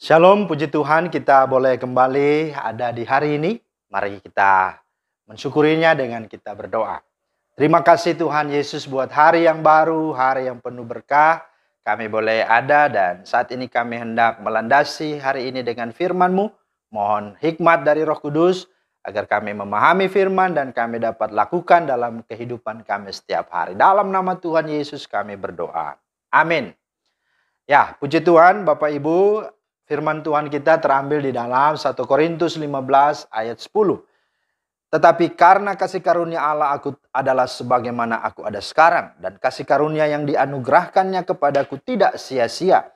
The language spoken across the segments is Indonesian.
Shalom, puji Tuhan kita boleh kembali ada di hari ini. Mari kita mensyukurinya dengan kita berdoa. Terima kasih Tuhan Yesus buat hari yang baru, hari yang penuh berkah. Kami boleh ada dan saat ini kami hendak melandasi hari ini dengan firman-Mu. Mohon hikmat dari Roh Kudus agar kami memahami firman dan kami dapat lakukan dalam kehidupan kami setiap hari. Dalam nama Tuhan Yesus kami berdoa. Amin. Ya, puji Tuhan Bapak Ibu. Firman Tuhan kita terambil di dalam 1 Korintus 15 ayat 10. Tetapi karena kasih karunia Allah aku adalah sebagaimana aku ada sekarang. Dan kasih karunia yang dianugerahkannya kepadaku tidak sia-sia.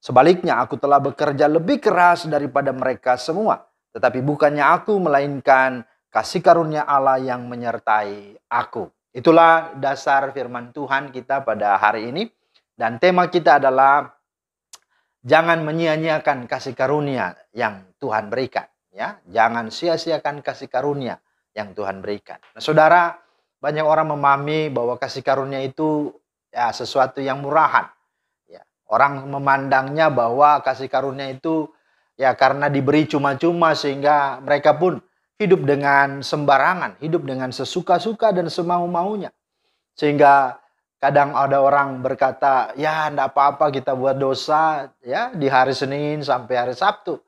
Sebaliknya aku telah bekerja lebih keras daripada mereka semua. Tetapi bukannya aku melainkan kasih karunia Allah yang menyertai aku. Itulah dasar firman Tuhan kita pada hari ini. Dan tema kita adalah jangan menyia-nyiakan kasih karunia yang Tuhan berikan. Ya, jangan sia-siakan kasih karunia yang Tuhan berikan. Nah, saudara, banyak orang memahami bahwa kasih karunia itu ya sesuatu yang murahan. Ya, orang memandangnya bahwa kasih karunia itu ya karena diberi cuma-cuma sehingga mereka pun hidup dengan sembarangan, hidup dengan sesuka-suka dan semau-maunya. Sehingga kadang ada orang berkata, ya enggak apa-apa kita buat dosa ya di hari Senin sampai hari Sabtu.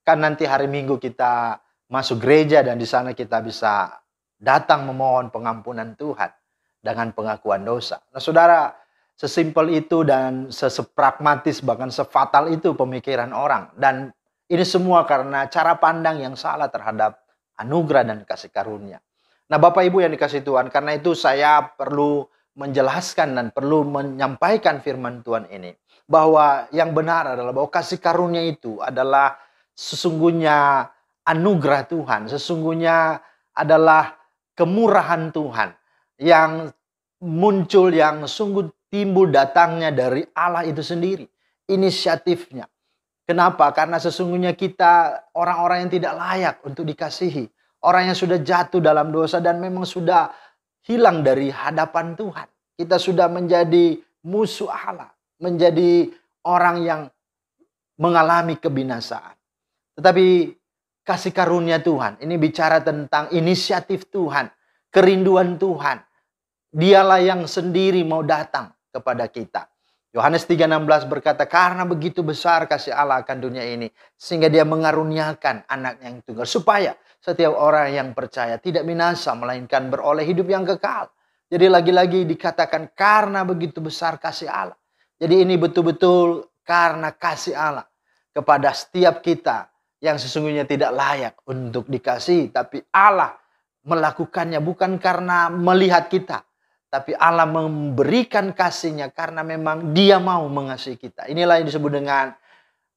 Kan nanti hari Minggu kita masuk gereja dan di sana kita bisa datang memohon pengampunan Tuhan dengan pengakuan dosa. Nah saudara, sesimpel itu dan sepragmatis bahkan sefatal itu pemikiran orang. Dan ini semua karena cara pandang yang salah terhadap anugerah dan kasih karunia. Nah Bapak Ibu yang dikasih Tuhan, karena itu saya perlu menjelaskan dan perlu menyampaikan firman Tuhan ini. Bahwa yang benar adalah bahwa kasih karunia itu adalah sesungguhnya anugerah Tuhan. Sesungguhnya adalah kemurahan Tuhan. Yang muncul, yang sungguh timbul datangnya dari Allah itu sendiri. Inisiatifnya. Kenapa? Karena sesungguhnya kita orang-orang yang tidak layak untuk dikasihi. Orang yang sudah jatuh dalam dosa dan memang sudah hilang dari hadapan Tuhan. Kita sudah menjadi musuh Allah. Menjadi orang yang mengalami kebinasaan. Tetapi kasih karunia Tuhan. Ini bicara tentang inisiatif Tuhan. Kerinduan Tuhan. Dialah yang sendiri mau datang kepada kita. Yohanes 3:16 berkata, karena begitu besar kasih Allah akan dunia ini. Sehingga dia mengaruniakan anaknya yang tunggal. Supaya setiap orang yang percaya tidak binasa, melainkan beroleh hidup yang kekal. Jadi lagi-lagi dikatakan karena begitu besar kasih Allah. Jadi ini betul-betul karena kasih Allah kepada setiap kita yang sesungguhnya tidak layak untuk dikasihi. Tapi Allah melakukannya bukan karena melihat kita. Tapi Allah memberikan kasihnya karena memang dia mau mengasihi kita. Inilah yang disebut dengan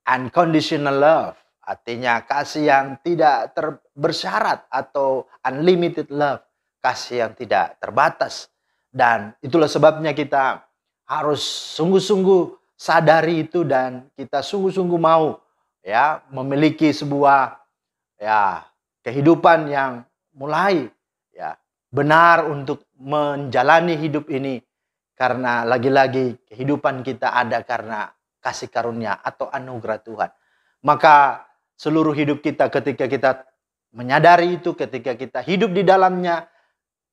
unconditional love. Artinya kasih yang tidak bersyarat atau unlimited love. Kasih yang tidak terbatas. Dan itulah sebabnya kita harus sungguh-sungguh sadari itu dan kita sungguh-sungguh mau ya memiliki sebuah ya kehidupan yang mulai ya benar untuk menjalani hidup ini. Karena lagi-lagi kehidupan kita ada karena kasih karunia atau anugerah Tuhan. Maka seluruh hidup kita ketika kita menyadari itu, ketika kita hidup di dalamnya,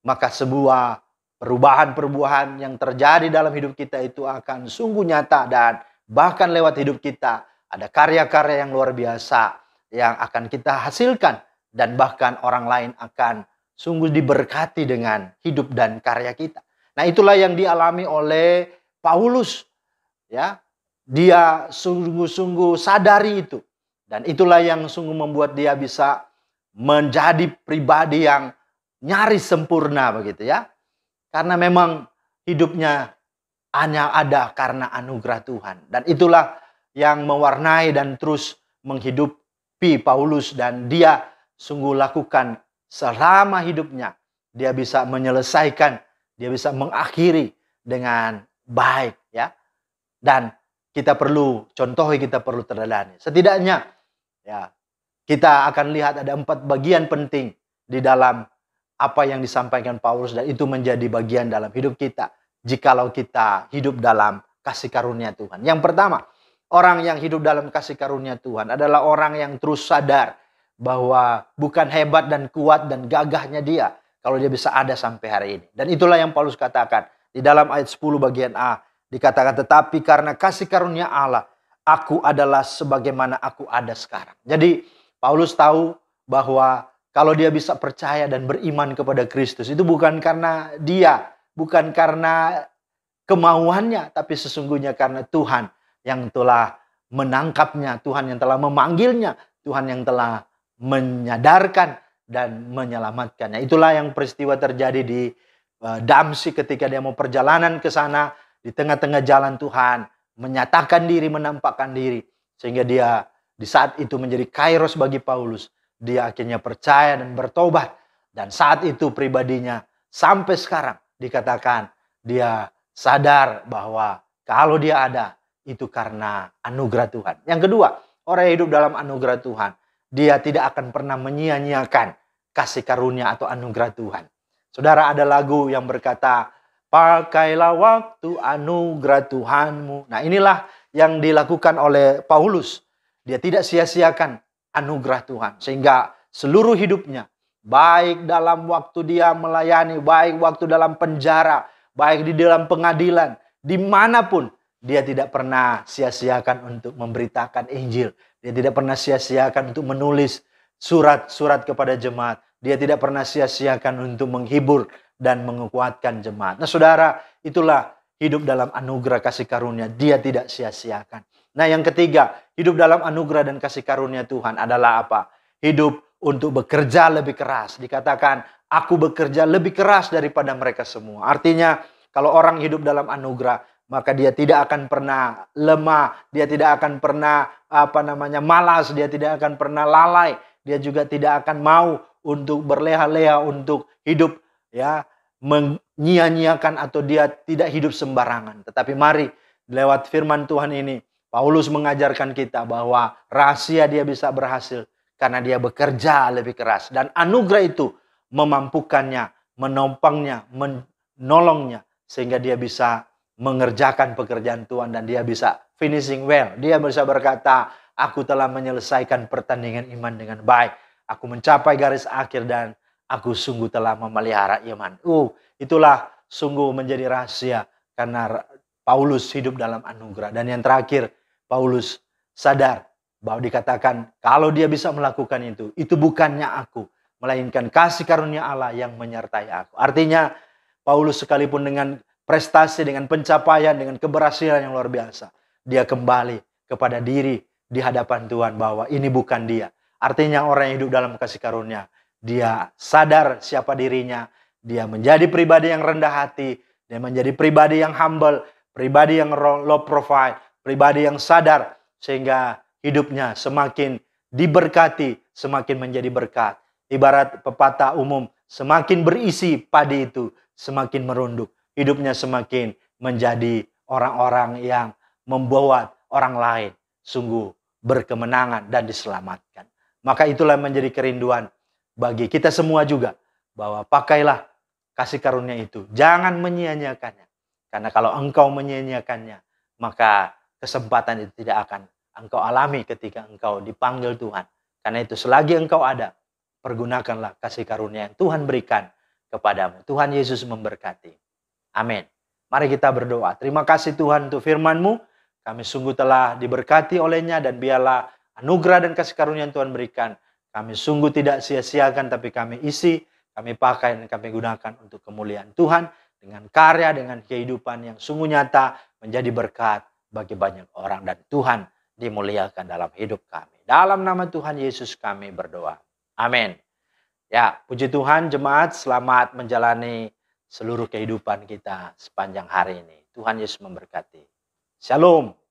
maka sebuah perubahan-perubahan yang terjadi dalam hidup kita itu akan sungguh nyata dan bahkan lewat hidup kita ada karya-karya yang luar biasa yang akan kita hasilkan dan bahkan orang lain akan sungguh diberkati dengan hidup dan karya kita. Nah, itulah yang dialami oleh Paulus. Ya, dia sungguh-sungguh sadari itu. Dan itulah yang sungguh membuat dia bisa menjadi pribadi yang nyaris sempurna begitu ya. Karena memang hidupnya hanya ada karena anugerah Tuhan. Dan itulah yang mewarnai dan terus menghidupi Paulus. Dan dia sungguh lakukan selama hidupnya. Dia bisa menyelesaikan, dia bisa mengakhiri dengan baik ya. Dan kita perlu contohi, kita perlu teladani. Setidaknya ya kita akan lihat ada 4 bagian penting di dalam apa yang disampaikan Paulus dan itu menjadi bagian dalam hidup kita jikalau kita hidup dalam kasih karunia Tuhan. Yang pertama, Orang yang hidup dalam kasih karunia Tuhan adalah orang yang terus sadar bahwa bukan hebat dan kuat dan gagahnya dia kalau dia bisa ada sampai hari ini. Dan itulah yang Paulus katakan di dalam ayat 10 bagian A. Dikatakan, tetapi karena kasih karunia Allah, aku adalah sebagaimana aku ada sekarang. Jadi Paulus tahu bahwa kalau dia bisa percaya dan beriman kepada Kristus, itu bukan karena dia, bukan karena kemauannya, tapi sesungguhnya karena Tuhan yang telah menangkapnya, Tuhan yang telah memanggilnya, Tuhan yang telah menyadarkan dan menyelamatkannya. Itulah yang peristiwa terjadi di Damsyik ketika dia mau perjalanan ke sana. Di tengah-tengah jalan Tuhan menyatakan diri, menampakkan diri. Sehingga dia di saat itu menjadi kairos bagi Paulus. Dia akhirnya percaya dan bertobat. Dan saat itu pribadinya sampai sekarang dikatakan dia sadar bahwa kalau dia ada itu karena anugerah Tuhan. Yang kedua, orang yang hidup dalam anugerah Tuhan, dia tidak akan pernah menyia-nyiakan kasih karunia atau anugerah Tuhan. Saudara, ada lagu yang berkata, pakailah waktu anugerah Tuhanmu. Nah, inilah yang dilakukan oleh Paulus. Dia tidak sia-siakan anugerah Tuhan. Sehingga seluruh hidupnya, baik dalam waktu dia melayani, baik waktu dalam penjara, baik di dalam pengadilan, dimanapun, dia tidak pernah sia-siakan untuk memberitakan Injil. Dia tidak pernah sia-siakan untuk menulis surat-surat kepada jemaat. Dia tidak pernah sia-siakan untuk menghibur dan menguatkan jemaat. Nah, saudara, itulah hidup dalam anugerah kasih karunia. Dia tidak sia-siakan. Nah, yang ketiga, hidup dalam anugerah dan kasih karunia Tuhan adalah apa? Hidup untuk bekerja lebih keras. Dikatakan, aku bekerja lebih keras daripada mereka semua. Artinya, kalau orang hidup dalam anugerah, maka dia tidak akan pernah lemah, dia tidak akan pernah malas, dia tidak akan pernah lalai, dia juga tidak akan mau untuk berleha-leha untuk hidup menyia-nyiakan atau dia tidak hidup sembarangan. Tetapi mari lewat firman Tuhan ini Paulus mengajarkan kita bahwa rahasia dia bisa berhasil karena dia bekerja lebih keras dan anugerah itu memampukannya, menopangnya, menolongnya sehingga dia bisa mengerjakan pekerjaan Tuhan dan dia bisa finishing well. Dia bisa berkata, aku telah menyelesaikan pertandingan iman dengan baik. Aku mencapai garis akhir dan aku sungguh telah memelihara iman. Itulah sungguh menjadi rahasia karena Paulus hidup dalam anugerah. Dan yang terakhir, Paulus sadar bahwa dikatakan kalau dia bisa melakukan itu bukannya aku, melainkan kasih karunia Allah yang menyertai aku. Artinya Paulus sekalipun dengan prestasi, dengan pencapaian, dengan keberhasilan yang luar biasa, dia kembali kepada diri di hadapan Tuhan bahwa ini bukan dia. Artinya orang yang hidup dalam kasih karunia, dia sadar siapa dirinya, dia menjadi pribadi yang rendah hati, dia menjadi pribadi yang humble, pribadi yang low profile, pribadi yang sadar, sehingga hidupnya semakin diberkati, semakin menjadi berkat. Ibarat pepatah umum, semakin berisi padi itu, semakin merunduk. Hidupnya semakin menjadi orang-orang yang membawa orang lain sungguh berkemenangan dan diselamatkan. Maka itulah menjadi kerinduan bagi kita semua juga, bahwa pakailah kasih karunia itu. Jangan menyia-nyiakannya. Karena kalau engkau menyia-nyiakannya, maka kesempatan itu tidak akan engkau alami ketika engkau dipanggil Tuhan. Karena itu selagi engkau ada, pergunakanlah kasih karunia yang Tuhan berikan kepadamu. Tuhan Yesus memberkati. Amin. Mari kita berdoa. Terima kasih Tuhan untuk firman-Mu. Kami sungguh telah diberkati olehnya dan biarlah anugerah dan kasih karunia yang Tuhan berikan. Kami sungguh tidak sia-siakan tapi kami isi, kami pakai dan kami gunakan untuk kemuliaan Tuhan. Dengan karya, dengan kehidupan yang sungguh nyata menjadi berkat bagi banyak orang. Dan Tuhan dimuliakan dalam hidup kami. Dalam nama Tuhan Yesus kami berdoa. Amin. Ya, puji Tuhan jemaat, selamat menjalani seluruh kehidupan kita sepanjang hari ini. Tuhan Yesus memberkati. Shalom.